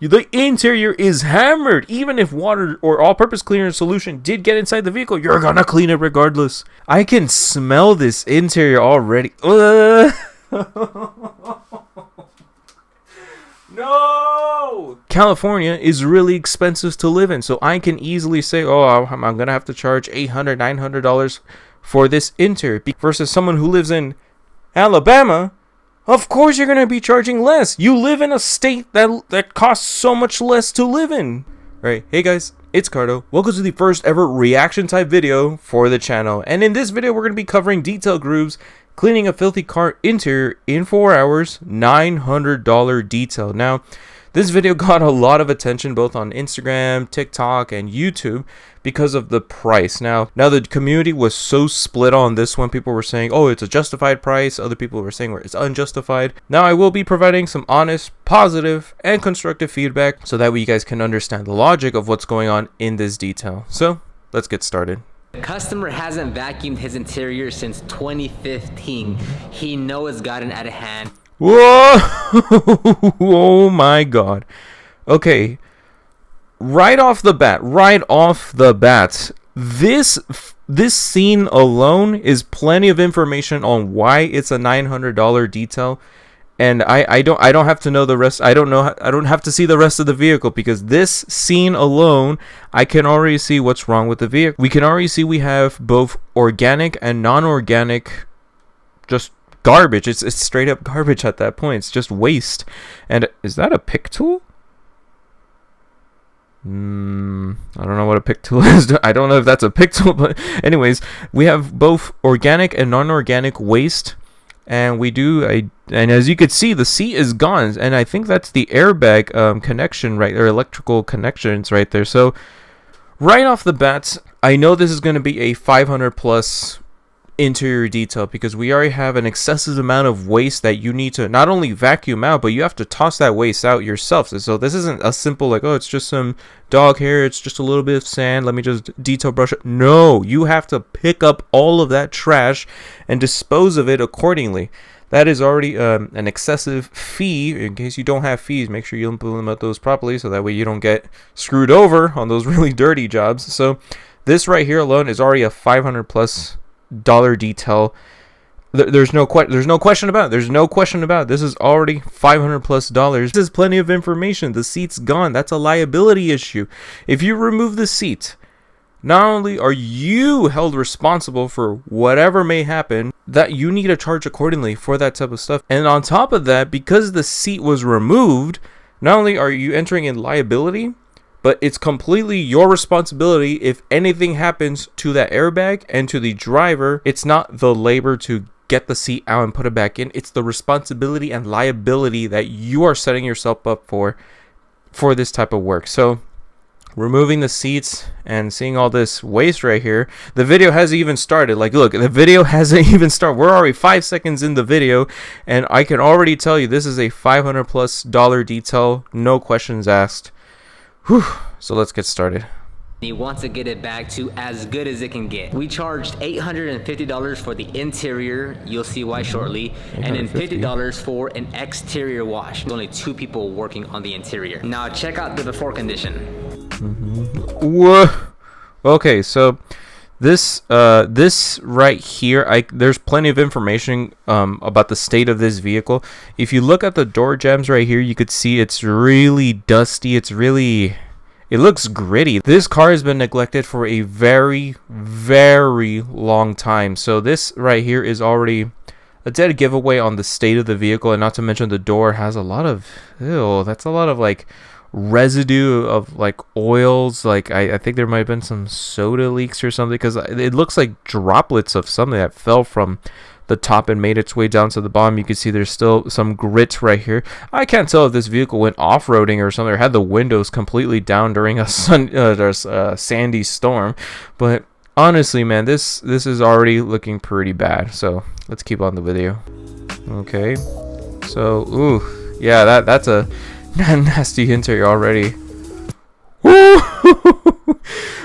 The interior is hammered. Even if water or all-purpose cleaner solution did get inside the vehicle, you're gonna clean it regardless. I can smell this interior already. No! California is really expensive to live in, so I can easily say, oh, I'm gonna have to charge $800, $900 for this interior. Versus someone who lives in Alabama, of course you're gonna be charging less. You live in a state that costs so much less to live in. Right, hey guys, it's Cardo. Welcome to the first ever reaction type video for the channel. And in this video, we're gonna be covering detail grooves, cleaning a filthy car interior in 4 hours, $900 detail. Now, this video got a lot of attention both on Instagram, TikTok, and YouTube because of the price. Now the community was so split on this one. People were saying, oh, it's a justified price. Other people were saying it's unjustified. Now, I will be providing some honest, positive, and constructive feedback so that way you guys can understand the logic of what's going on in this detail. So, let's get started. The customer hasn't vacuumed his interior since 2015. He knows it's gotten out of hand. Whoa! Oh my god. Okay. Right off the bat, this scene alone is plenty of information on why it's a $900 detail. And I don't have to know the rest. I don't have to see the rest of the vehicle, because this scene alone, I can already see what's wrong with the vehicle. We can already see we have both organic and non-organic, just garbage. It's straight up garbage at that point. It's just waste. And is that a pick tool? I don't know what a pick tool is. I don't know if that's a pick tool, but anyways, we have both organic and non-organic waste. And and as you could see, the seat is gone, and I think that's the airbag connection right there, electrical connections right there. So right off the bat, I know this is going to be a 500 plus interior detail, because we already have an excessive amount of waste that you need to not only vacuum out, but you have to toss that waste out yourself. So this isn't a simple like, oh, it's just some dog hair, it's just a little bit of sand, let me just detail brush it. No, you have to pick up all of that trash and dispose of it accordingly. That is already an excessive fee. In case you don't have fees, make sure you implement those properly, so that way you don't get screwed over on those really dirty jobs. So this right here alone is already a 500 plus dollar detail. There's no question about it. There's no question about it. This is already $500 plus. This is plenty of information. The seat's gone. That's a liability issue. If you remove the seat, not only are you held responsible for whatever may happen, that you need to charge accordingly for that type of stuff. And on top of that, because the seat was removed, not only are you entering in liability, but it's completely your responsibility if anything happens to that airbag and to the driver. It's not the labor to get the seat out and put it back in. It's the responsibility and liability that you are setting yourself up for this type of work. So removing the seats and seeing all this waste right here, the video hasn't even started. Like, look, the video hasn't even started. We're already 5 seconds in the video, and I can already tell you this is a $500 plus detail, no questions asked. Whew. So let's get started. He wants to get it back to as good as it can get. We charged $850 for the interior, you'll see why shortly, and then $50 for an exterior wash. There's only 2 people working on the interior. Now check out the before condition. Whoa. Okay, so this right here, there's plenty of information about the state of this vehicle. If you look at the door jambs right here, you could see it's really dusty. It looks gritty. This car has been neglected for a very, very long time. So this right here is already a dead giveaway on the state of the vehicle. And not to mention, the door has a lot of, that's a lot of like residue of like oils. Like I think there might have been some soda leaks or something, because it looks like droplets of something that fell from the top and made its way down to the bottom. You can see there's still some grit right here. I can't tell if this vehicle went off-roading or something, or had the windows completely down during a sandy storm. But honestly, man, this is already looking pretty bad. So let's keep on the video. Okay, so ooh, yeah, that's a nasty interior already.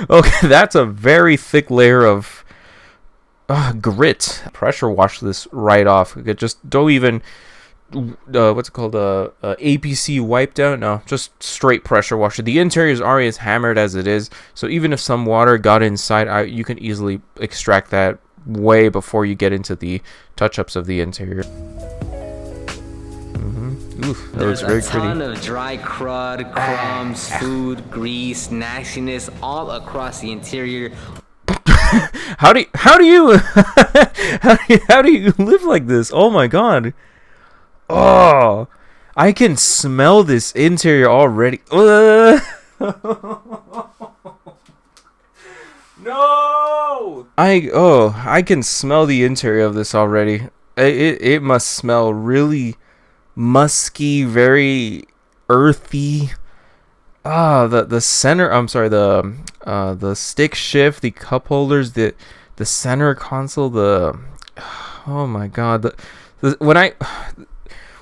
Okay, that's a very thick layer of grit. Pressure wash this right off. Just don't even what's it called, APC wipe down. No, just straight pressure washer. The interior is already as hammered as it is, so even if some water got inside, you can easily extract that way before you get into the touch-ups of the interior. Oof, that looks very pretty. There's a ton of dry crud, crumbs, food, grease, nastiness all across the interior. How do you how do you live like this? Oh my god. Oh, I can smell this interior already. No. I can smell the interior of this already. It must smell really musky, very earthy. The center, I'm sorry, the stick shift, the cup holders, the center console, oh my god,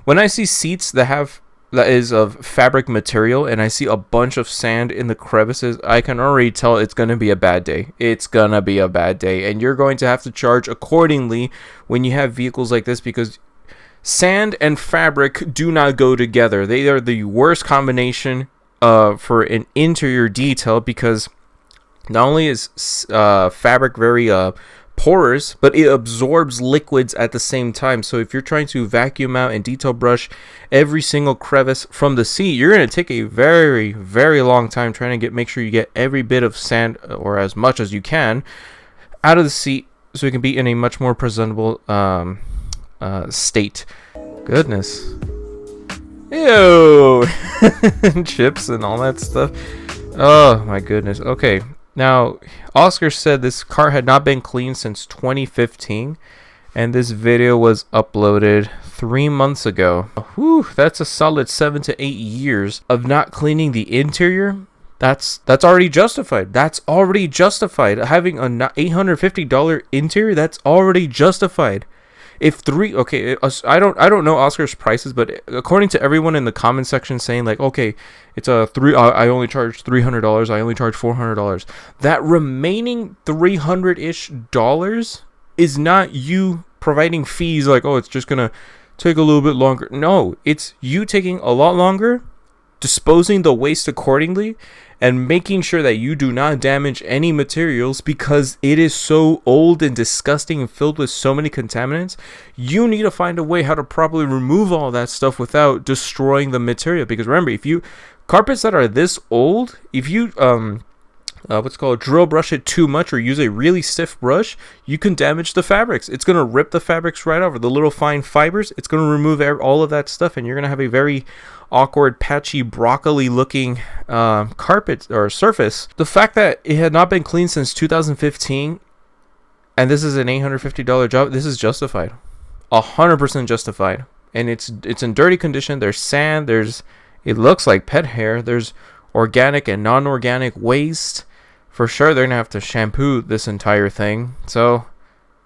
when I see seats that is of fabric material and I see a bunch of sand in the crevices, I can already tell it's going to be a bad day. It's going to be a bad day, and you're going to have to charge accordingly when you have vehicles like this, because sand and fabric do not go together. They are the worst combination for an interior detail, because not only is fabric very porous, but it absorbs liquids at the same time. So if you're trying to vacuum out and detail brush every single crevice from the seat, you're going to take a very, very long time trying to make sure you get every bit of sand, or as much as you can, out of the seat, so it can be in a much more presentable state. Goodness. Ew. Chips and all that stuff. Oh my goodness. Okay, now Oscar said this car had not been cleaned since 2015, and this video was uploaded 3 months ago. Whew, that's a solid 7 to 8 years of not cleaning the interior. That's already justified. That's already justified. Having a $850 interior, that's already justified. I don't know Oscar's prices, but according to everyone in the comment section saying like, okay, it's I only charge $300, I only charge $400. That remaining $300-ish is not you providing fees like, oh, it's just gonna take a little bit longer. No, it's you taking a lot longer, disposing the waste accordingly, and making sure that you do not damage any materials, because it is so old and disgusting and filled with so many contaminants. You need to find a way how to properly remove all that stuff without destroying the material. Because remember, if you carpets that are this old, if you drill brush it too much or use a really stiff brush, you can damage the fabrics. It's going to rip the fabrics right over the little fine fibers. It's going to remove all of that stuff, and you're going to have a very awkward, patchy, broccoli looking carpet or surface. The fact that it had not been cleaned since 2015, and this is an $850 job, this is justified. 100% justified. And it's in dirty condition. There's sand, it looks like pet hair, there's organic and non-organic waste. For sure they're gonna have to shampoo this entire thing, so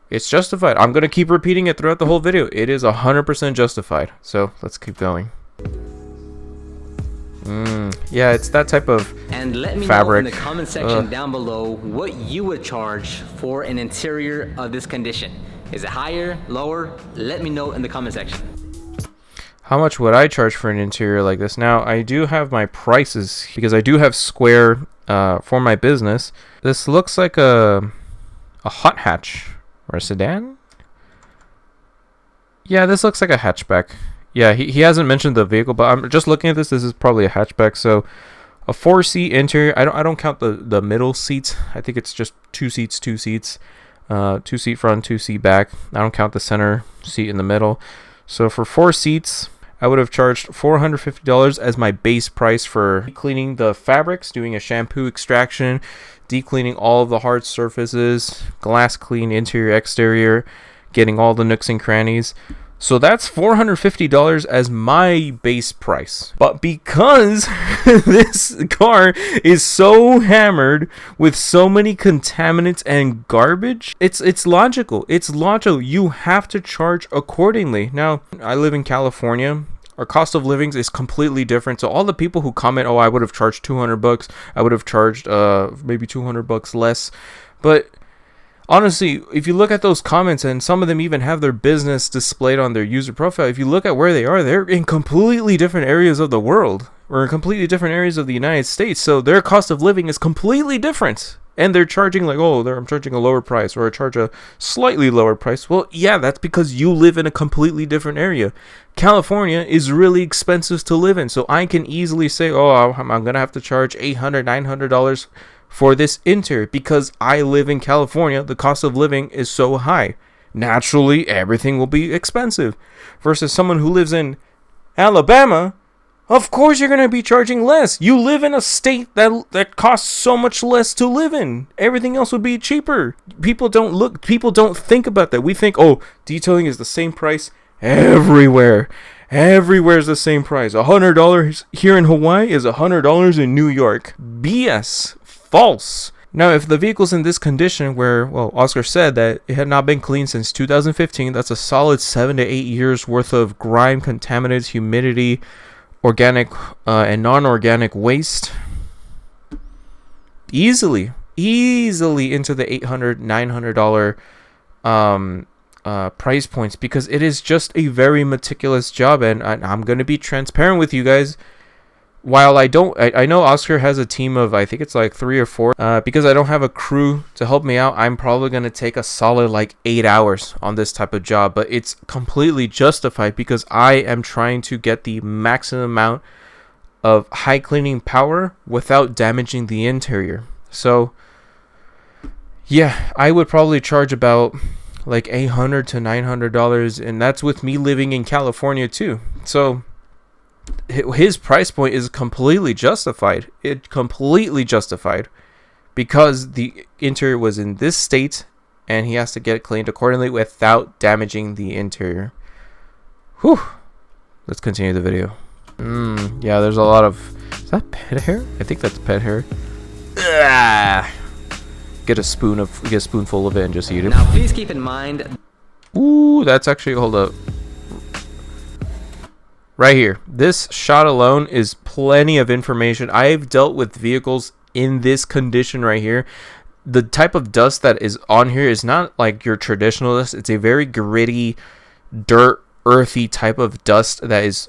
it's justified. I'm gonna keep repeating it throughout the whole video. It is 100% justified. So let's keep going. Yeah, it's that type of and let me fabric. know in the comment section down below what you would charge for an interior of this condition. Is it higher, lower? Let me know in the comment section. How much would I charge for an interior like this? Now, I do have my prices because I do have Square for my business. This looks like a hot hatch or a sedan. Yeah, this looks like a hatchback. Yeah, he hasn't mentioned the vehicle, but I'm just looking at this. This is probably a hatchback. So a 4-seat interior. I don't count the middle seats. I think it's just 2 seats, 2 seats. 2-seat front, 2-seat back. I don't count the center seat in the middle. So for 4 seats, I would have charged $450 as my base price for cleaning the fabrics, doing a shampoo extraction, deep cleaning all of the hard surfaces, glass clean interior, exterior, getting all the nooks and crannies. So that's $450 as my base price. But because this car is so hammered with so many contaminants and garbage, it's logical. It's logical. You have to charge accordingly. Now, I live in California. Our cost of living is completely different. So all the people who comment, oh, I would have charged $200, I would have charged maybe $200 less. But honestly, if you look at those comments, and some of them even have their business displayed on their user profile, if you look at where they are, they're in completely different areas of the world, or in completely different areas of the United States. So their cost of living is completely different. And they're charging like, oh, I'm charging a lower price, or I charge a slightly lower price. Well, yeah, that's because you live in a completely different area. California is really expensive to live in. So I can easily say, oh, I'm going to have to charge $800, $900 for this interior because I live in California. The cost of living is so high. Naturally, everything will be expensive. Versus someone who lives in Alabama, of course you're going to be charging less. You live in a state that costs so much less to live in. Everything else would be cheaper. People don't think about that. We think, oh, detailing is the same price everywhere. Everywhere is the same price. $100 here in Hawaii is $100 in New York. BS. False. Now, if the vehicle's in this condition where, well, Oscar said that it had not been cleaned since 2015, that's a solid 7 to 8 years worth of grime, contaminants, humidity, organic and non-organic waste. Easily into the $800, $900 price points, because it is just a very meticulous job. And I'm going to be transparent with you guys. While I know Oscar has a team of, I think it's like 3 or 4, because I don't have a crew to help me out, I'm probably going to take a solid like 8 hours on this type of job, but it's completely justified because I am trying to get the maximum amount of high cleaning power without damaging the interior. So yeah, I would probably charge about like $800 to $900, and that's with me living in California too. So his price point is completely justified. Because the interior was in this state and he has to get it cleaned accordingly without damaging the interior. Whew. Let's continue the video. Yeah, there's a lot of... Is that pet hair? I think that's pet hair. Get a spoonful of it and just eat it. Now, please keep in mind... Ooh, that's actually... Hold up. Right here, this shot alone is plenty of information. I've dealt with vehicles in this condition right here. The type of dust that is on here is not like your traditional dust. It's a very gritty, dirt, earthy type of dust that is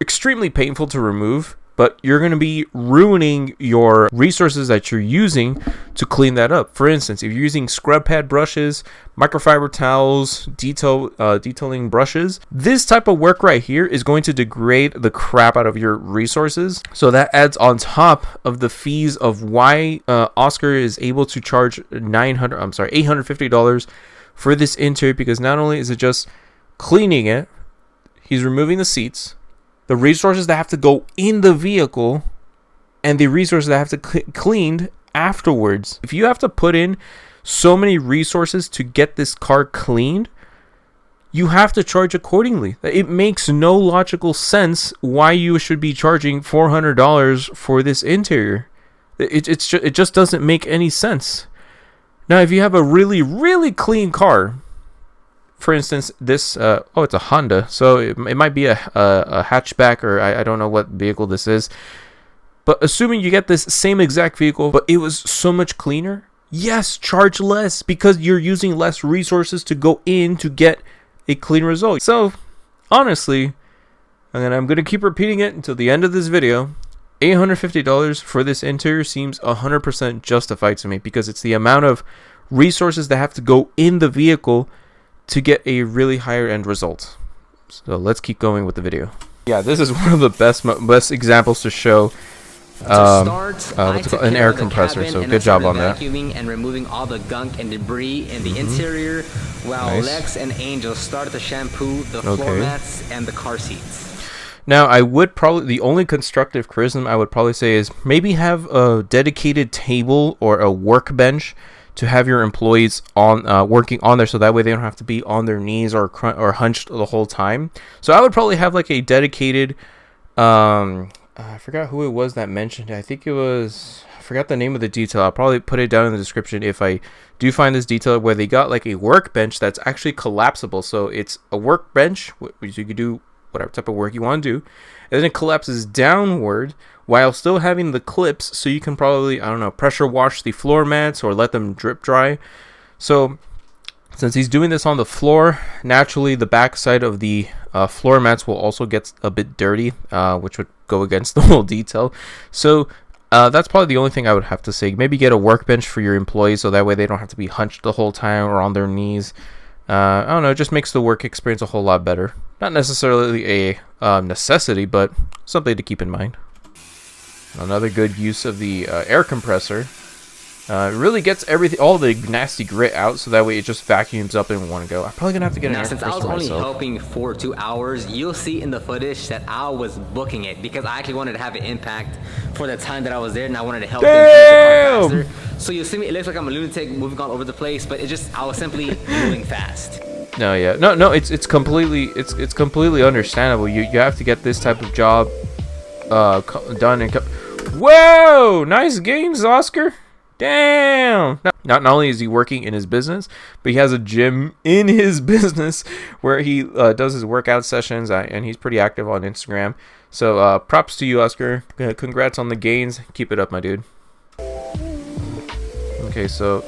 extremely painful to remove. But you're going to be ruining your resources that you're using to clean that up. For instance, if you're using scrub pad brushes, microfiber towels, detailing brushes, this type of work right here is going to degrade the crap out of your resources. So that adds on top of the fees of why Oscar is able to charge $850 for this interior, because not only is it just cleaning it, he's removing the seats, the resources that have to go in the vehicle, and the resources that have to cleaned afterwards. If you have to put in so many resources to get this car cleaned, you have to charge accordingly. It makes no logical sense why you should be charging $400 for this interior. It just doesn't make any sense. Now, if you have a really, really clean car, for instance, this, it's a Honda, so it might be a hatchback, or I don't know what vehicle this is. But assuming you get this same exact vehicle, but it was so much cleaner, yes, charge less, because you're using less resources to go in to get a clean result. So, honestly, and I'm going to keep repeating it until the end of this video, $850 for this interior seems 100% justified to me, because it's the amount of resources that have to go in the vehicle to get a really higher end result. So let's keep going with the video. Yeah, this is one of the best examples to show an air compressor. So good job on that. Vacuuming and removing all the gunk and debris in the interior, while Lex and Angel started to shampoo the floor mats and the car seats. Now, I would probably, the only constructive criticism I would probably say is maybe have a dedicated table or a workbench to have your employees on working on there, so that way they don't have to be on their knees or hunched the whole time. So I would probably have like a dedicated, I forgot who it was that mentioned it. I think it was, I forgot the name of the detail. I'll probably put it down in the description if I do find this detail, where they got like a workbench that's actually collapsible. So it's a workbench, which you could do whatever type of work you want to do, and then it collapses downward while still having the clips, so you can probably, I don't know, pressure wash the floor mats or let them drip dry. So since he's doing this on the floor, naturally the backside of the floor mats will also get a bit dirty, which would go against the whole detail. So that's probably the only thing I would have to say. Maybe get a workbench for your employees so that way they don't have to be hunched the whole time or on their knees. I don't know, it just makes the work experience a whole lot better. Not necessarily a necessity, but something to keep in mind. Another good use of the air compressor. It really gets all the nasty grit out, so that way it just vacuums up in one go. I'm probably gonna have to get an air compressor myself. Since I was only helping for 2 hours, you'll see in the footage that I was booking it because I actually wanted to have an impact for the time that I was there, and I wanted to help them finish the car faster. So you'll see me. It looks like I'm a lunatic moving all over the place, but I was simply moving fast. No, yeah, no, it's completely understandable. You have to get this type of job done and. Whoa, nice gains, Oscar. Damn! Not only is he working in his business, but he has a gym in his business where he does his workout sessions, and he's pretty active on Instagram. So props to you, Oscar. Congrats on the gains. Keep it up, my dude. Okay, so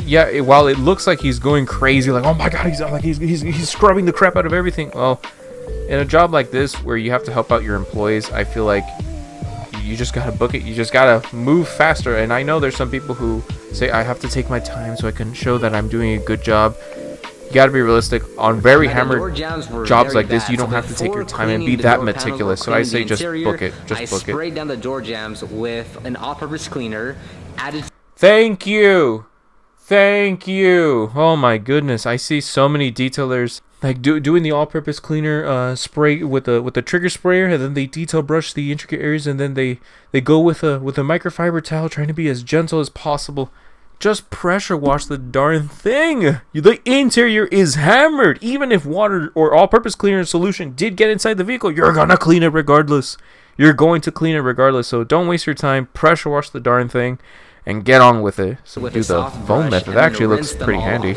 yeah, while it looks like he's going crazy, like oh my god, he's scrubbing the crap out of everything. Well, in a job like this where you have to help out your employees, I feel like you just gotta book it. You just gotta move faster. And I know there's some people who say I have to take my time so I can show that I'm doing a good job. You gotta be realistic. On very hammered jobs like this, you don't have to take your time and be that meticulous. So I say just book it. Just book it. I sprayed down the door jambs with an all-purpose cleaner. Thank you. Thank you. Oh my goodness. I see so many detailers like doing the all-purpose cleaner spray with the trigger sprayer, and then they detail brush the intricate areas, and then they go with a microfiber towel, trying to be as gentle as possible. Just pressure wash the darn thing. The interior is hammered. Even if water or all-purpose cleaner solution did get inside the vehicle, you're gonna clean it regardless. You're going to clean it regardless. So don't waste your time. Pressure wash the darn thing and get on with it. So do the foam method. That actually looks pretty handy,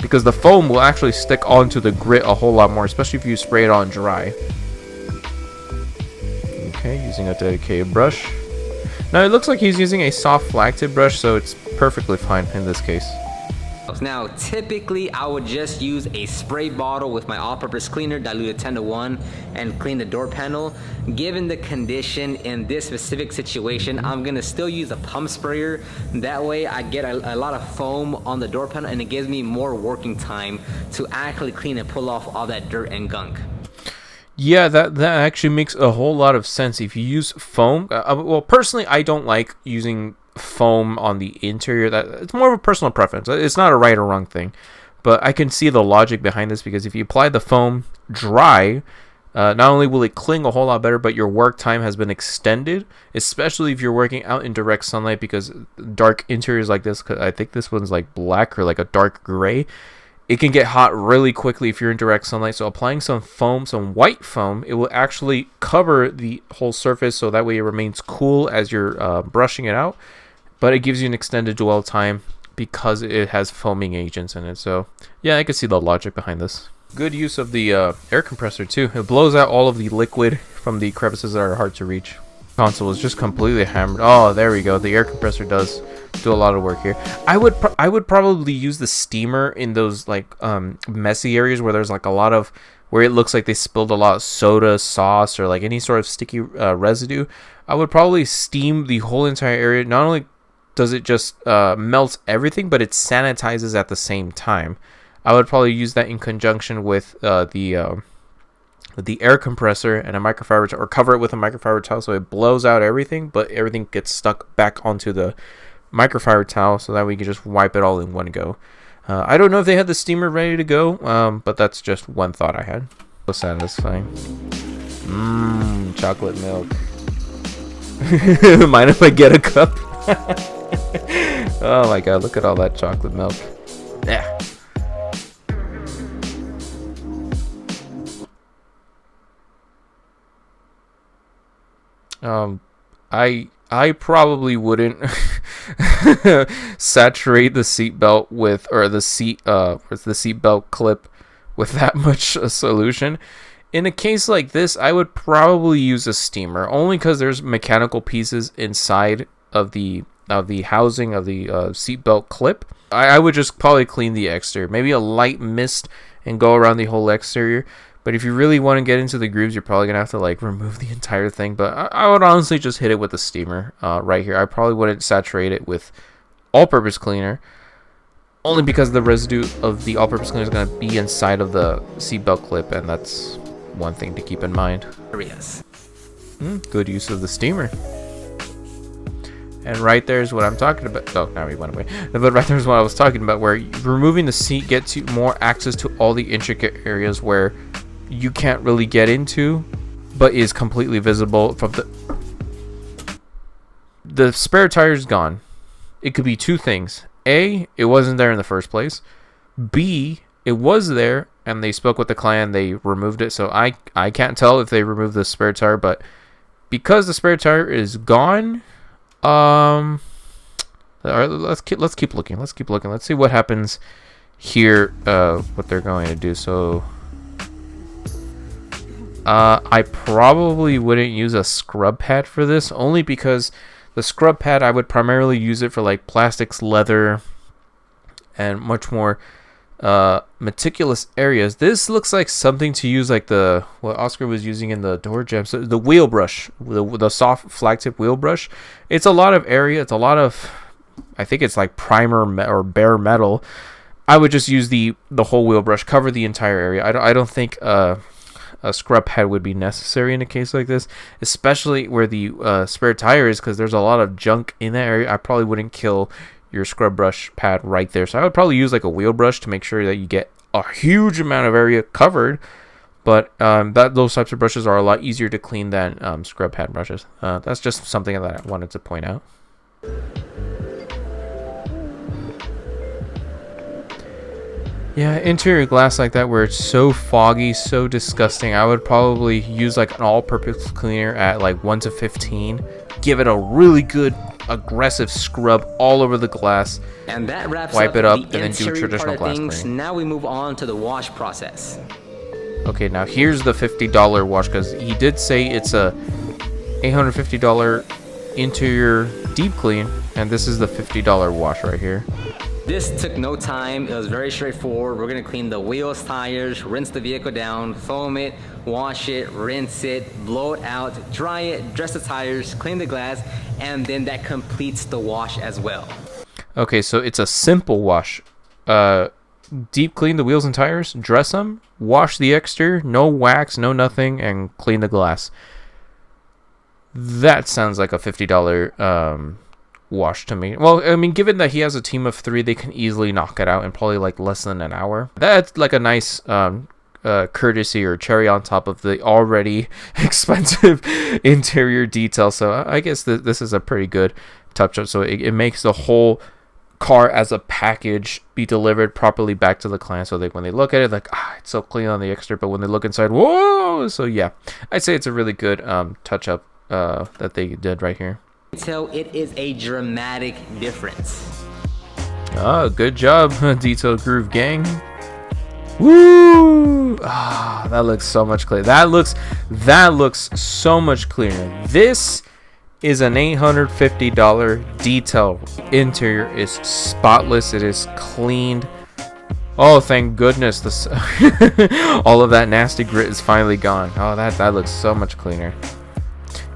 because the foam will actually stick onto the grit a whole lot more, especially if you spray it on dry. Okay, using a dedicated brush. Now it looks like he's using a soft flag tip brush, so it's perfectly fine in this case. Now, typically, I would just use a spray bottle with my all-purpose cleaner, diluted 10:1, and clean the door panel. Given the condition in this specific situation, I'm gonna still use a pump sprayer. That way, I get a lot of foam on the door panel, and it gives me more working time to actually clean and pull off all that dirt and gunk. Yeah, that actually makes a whole lot of sense. If you use foam, well, personally, I don't like using foam on the interior. That it's more of a personal preference. It's not a right or wrong thing, but I can see the logic behind this, because if you apply the foam dry, not only will it cling a whole lot better, but your work time has been extended, especially if you're working out in direct sunlight, because dark interiors like this, I think this one's like black or like a dark gray, it can get hot really quickly if you're in direct sunlight. So applying some foam, some white foam, it will actually cover the whole surface, so that way it remains cool as you're brushing it out, but it gives you an extended dwell time because it has foaming agents in it. So yeah, I can see the logic behind this. Good use of the air compressor too. It blows out all of the liquid from the crevices that are hard to reach. Console is just completely hammered. Oh, there we go. The air compressor does do a lot of work here. I would probably use the steamer in those like messy areas where there's like a lot of, where it looks like they spilled a lot of soda, sauce, or like any sort of sticky residue. I would probably steam the whole entire area. Not only does it just melt everything, but it sanitizes at the same time. I would probably use that in conjunction with the air compressor and a microfiber towel, or cover it with a microfiber towel so it blows out everything, but everything gets stuck back onto the microfiber towel, so that we can just wipe it all in one go. I don't know if they had the steamer ready to go, but that's just one thought I had. So satisfying. Chocolate milk. Mind if I get a cup? Oh my god, look at all that chocolate milk. Yeah. I probably wouldn't saturate the seatbelt with, or the seatbelt clip with that much solution. In a case like this, I would probably use a steamer, only because there's mechanical pieces inside of the the housing of the seatbelt clip. I would just probably clean the exterior, maybe a light mist, and go around the whole exterior. But if you really want to get into the grooves, you're probably gonna have to like remove the entire thing. But I would honestly just hit it with a steamer right here. I probably wouldn't saturate it with all-purpose cleaner, only because the residue of the all-purpose cleaner is gonna be inside of the seatbelt clip, and that's one thing to keep in mind. Areas. Good use of the steamer. And right there is what I'm talking about. Oh, now he went away. But right there is what I was talking about, where removing the seat gets you more access to all the intricate areas where you can't really get into, but is completely visible from the spare tire is gone. It could be two things. A, it wasn't there in the first place. B, it was there and they spoke with the client, they removed it. So I can't tell if they removed the spare tire, but because the spare tire is gone, all right, let's keep looking. Let's see what happens here, what they're going to do. So I probably wouldn't use a scrub pad for this, only because the scrub pad, I would primarily use it for like plastics, leather, and much more meticulous areas. This looks like something to use like what Oscar was using in the door jam. So the wheel brush, the soft flag tip wheel brush. It's a lot of area. It's a lot of, I think it's like primer or bare metal. I would just use the whole wheel brush, cover the entire area. I don't think a scrub pad would be necessary in a case like this, especially where the spare tire is, because there's a lot of junk in that area. I probably wouldn't kill your scrub brush pad right there. So I would probably use like a wheel brush to make sure that you get a huge amount of area covered. But those types of brushes are a lot easier to clean than scrub pad brushes. That's just something that I wanted to point out. Yeah, interior glass like that where it's so foggy, so disgusting, I would probably use like an all-purpose cleaner at like 1 to 15. Give it a really good aggressive scrub all over the glass. And that wraps wipe up it up the and then do traditional glass cleaning. Now we move on to the wash process. Okay, now here's the $50 wash, because he did say it's a $850 interior deep clean, and this is the $50 wash right here. This took no time. It was very straightforward. We're gonna clean the wheels, tires, rinse the vehicle down, foam it, wash it, rinse it, blow it out, dry it, dress the tires, clean the glass, and then that completes the wash as well. Okay, so it's a simple wash. Deep clean the wheels and tires, dress them, wash the exterior, no wax, no nothing, and clean the glass. That sounds like a $50 wash to me. Well, I mean, given that he has a team of 3, they can easily knock it out in probably like less than an hour. That's like a nice courtesy or cherry on top of the already expensive interior detail. So I guess this is a pretty good touch up. So it makes the whole car as a package be delivered properly back to the client, so that when they look at it, like, it's so clean on the exterior, but when they look inside, whoa. So yeah, I'd say it's a really good touch up that they did right here. So it is a dramatic difference. Oh, good job, Detail Groove Gang. Woo! That looks so much cleaner. That looks so much cleaner. This is an $850 detail. Interior is spotless. It is cleaned. Oh, thank goodness. This all of that nasty grit is finally gone. Oh, that looks so much cleaner.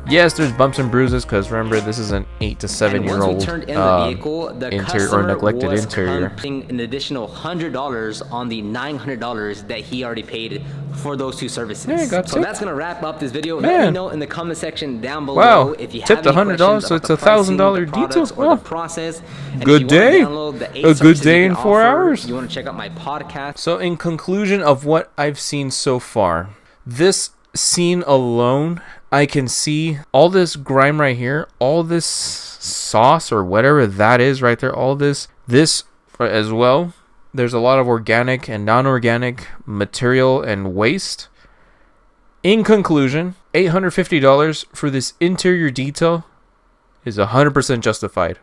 Yes, there's bumps and bruises, because remember, this is an 8 to 7 year old interior or neglected interior. An additional $100 on the $900 that he already paid for those 2 services. Yeah, so that's gonna wrap up this video. Man. Let me know in the comment section down below if you have tipped any $100, so it's $1,000 details. Or the process. And good day. A good day in 4 hours. You want to check out my podcast. So in conclusion of what I've seen so far, this scene alone, I can see all this grime right here, all this sauce or whatever that is right there, all this as well. There's a lot of organic and non-organic material and waste. In conclusion, $850 for this interior detail is 100% justified.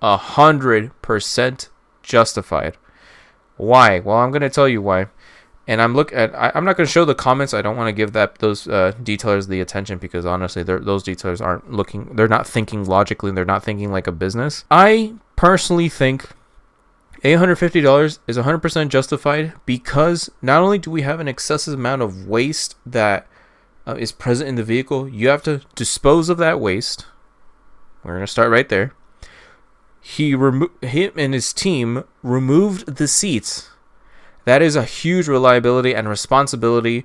100% justified. Why? Well, I'm going to tell you why. And I'm not going to show the comments. I don't want to give those detailers the attention, because honestly, those detailers they're not thinking logically. They're not thinking like a business. I personally think $850 is 100% justified, because not only do we have an excessive amount of waste that is present in the vehicle, you have to dispose of that waste. We're going to start right there. Him and his team removed the seats. That is a huge reliability and responsibility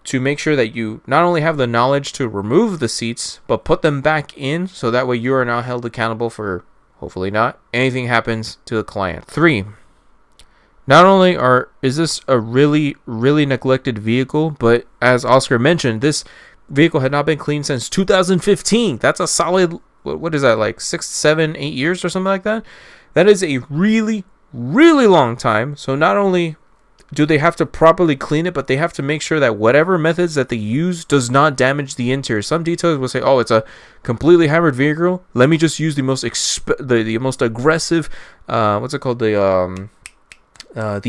to make sure that you not only have the knowledge to remove the seats, but put them back in, so that way you are now held accountable for, hopefully not, anything happens to the client. 3, not only is this a really, really neglected vehicle, but as Oscar mentioned, this vehicle had not been cleaned since 2015. That's a solid, what is that, like 6, 7, 8 years or something like that? That is a really, really long time. So not only do they have to properly clean it, but they have to make sure that whatever methods that they use does not damage the interior. Some detailers will say, oh, it's a completely hammered vehicle, let me just use the most the most aggressive the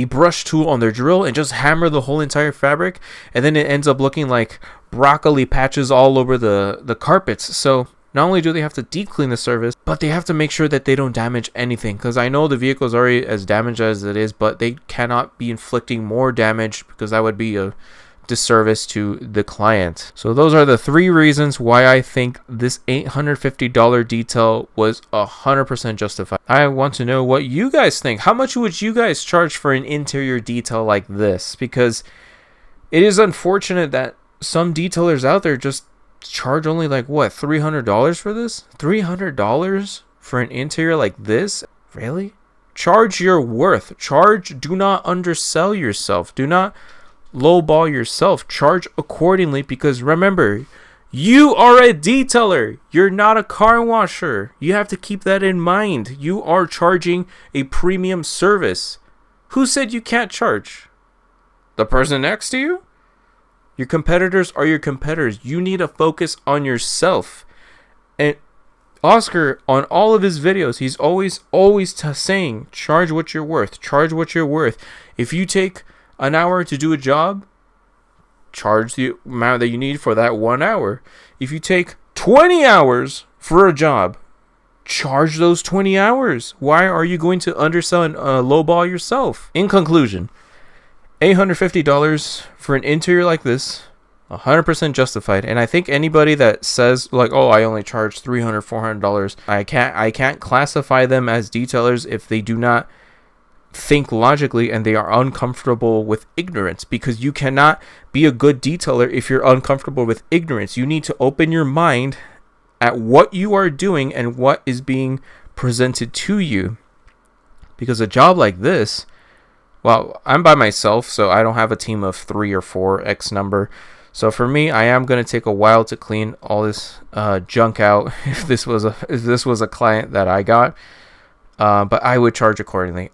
brush tool on their drill and just hammer the whole entire fabric, and then it ends up looking like broccoli patches all over the carpets. So not only do they have to deep clean the surface, but they have to make sure that they don't damage anything, because I know the vehicle is already as damaged as it is, but they cannot be inflicting more damage, because that would be a disservice to the client. So those are the 3 reasons why I think this $850 detail was 100% justified. I want to know what you guys think. How much would you guys charge for an interior detail like this? Because it is unfortunate that some detailers out there just charge only like what, $300 for this? $300 for an interior like this? Really? Charge your worth. Do not undersell yourself. Do not lowball yourself. Charge accordingly, because remember, you are a detailer. You're not a car washer. You have to keep that in mind. You are charging a premium service. Who said you can't charge? The person next to you? Your competitors are your competitors. You need to focus on yourself. And Oscar, on all of his videos, he's always saying, charge what you're worth. Charge what you're worth. If you take an hour to do a job, charge the amount that you need for that 1 hour. If you take 20 hours for a job, charge those 20 hours. Why are you going to undersell and lowball yourself? In conclusion, $850 for an interior like this, 100% justified. And I think anybody that says like, oh, I only charge $300, $400, I can't classify them as detailers if they do not think logically and they are uncomfortable with ignorance, because you cannot be a good detailer if you're uncomfortable with ignorance. You need to open your mind at what you are doing and what is being presented to you, because a job like this, well, I'm by myself, so I don't have a team of 3 or 4 X number. So for me, I am going to take a while to clean all this junk out if this was a client that I got. But I would charge accordingly.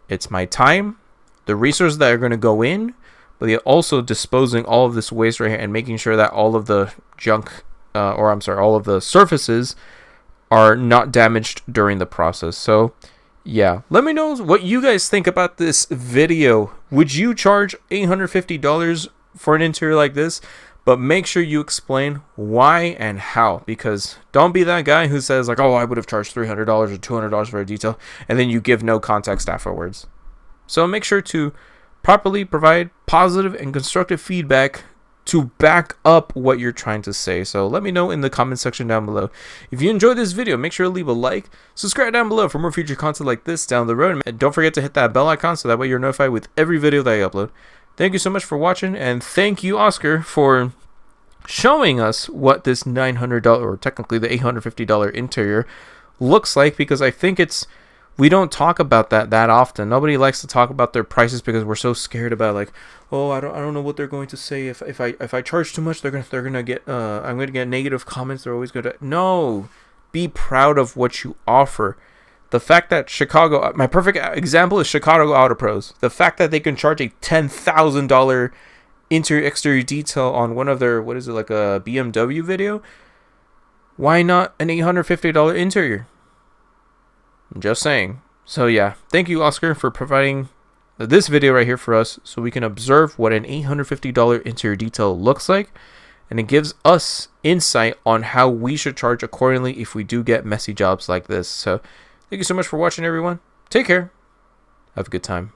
It's my time, the resources that are going to go in, but they're also disposing all of this waste right here and making sure that all of the all of the surfaces are not damaged during the process. So yeah, let me know what you guys think about this video. Would you charge $850 for an interior like this? But make sure you explain why and how, because don't be that guy who says like, oh, I would have charged $300 or $200 for a detail, and then you give no context afterwards. So make sure to properly provide positive and constructive feedback to back up what you're trying to say. So let me know in the comment section down below. If you enjoyed this video, make sure to leave a like, subscribe down below for more future content like this down the road, and don't forget to hit that bell icon so that way you're notified with every video that I upload. Thank you so much for watching, and thank you, Oscar, for showing us what this $900, or technically the $850 interior looks like, because I think we don't talk about that often. Nobody likes to talk about their prices because we're so scared about like, oh, I don't know what they're going to say if I charge too much. They're gonna get I'm gonna get negative comments. They're always gonna no. Be proud of what you offer. The fact that Chicago, my perfect example is Chicago Auto Pros. The fact that they can charge a $10,000 interior exterior detail on one of their, what is it, like a BMW video? Why not an $850 interior? I'm just saying. So yeah, thank you, Oscar, for providing this video right here for us so we can observe what an $850 interior detail looks like, and it gives us insight on how we should charge accordingly if we do get messy jobs like this. So thank you so much for watching, everyone. Take care. Have a good time.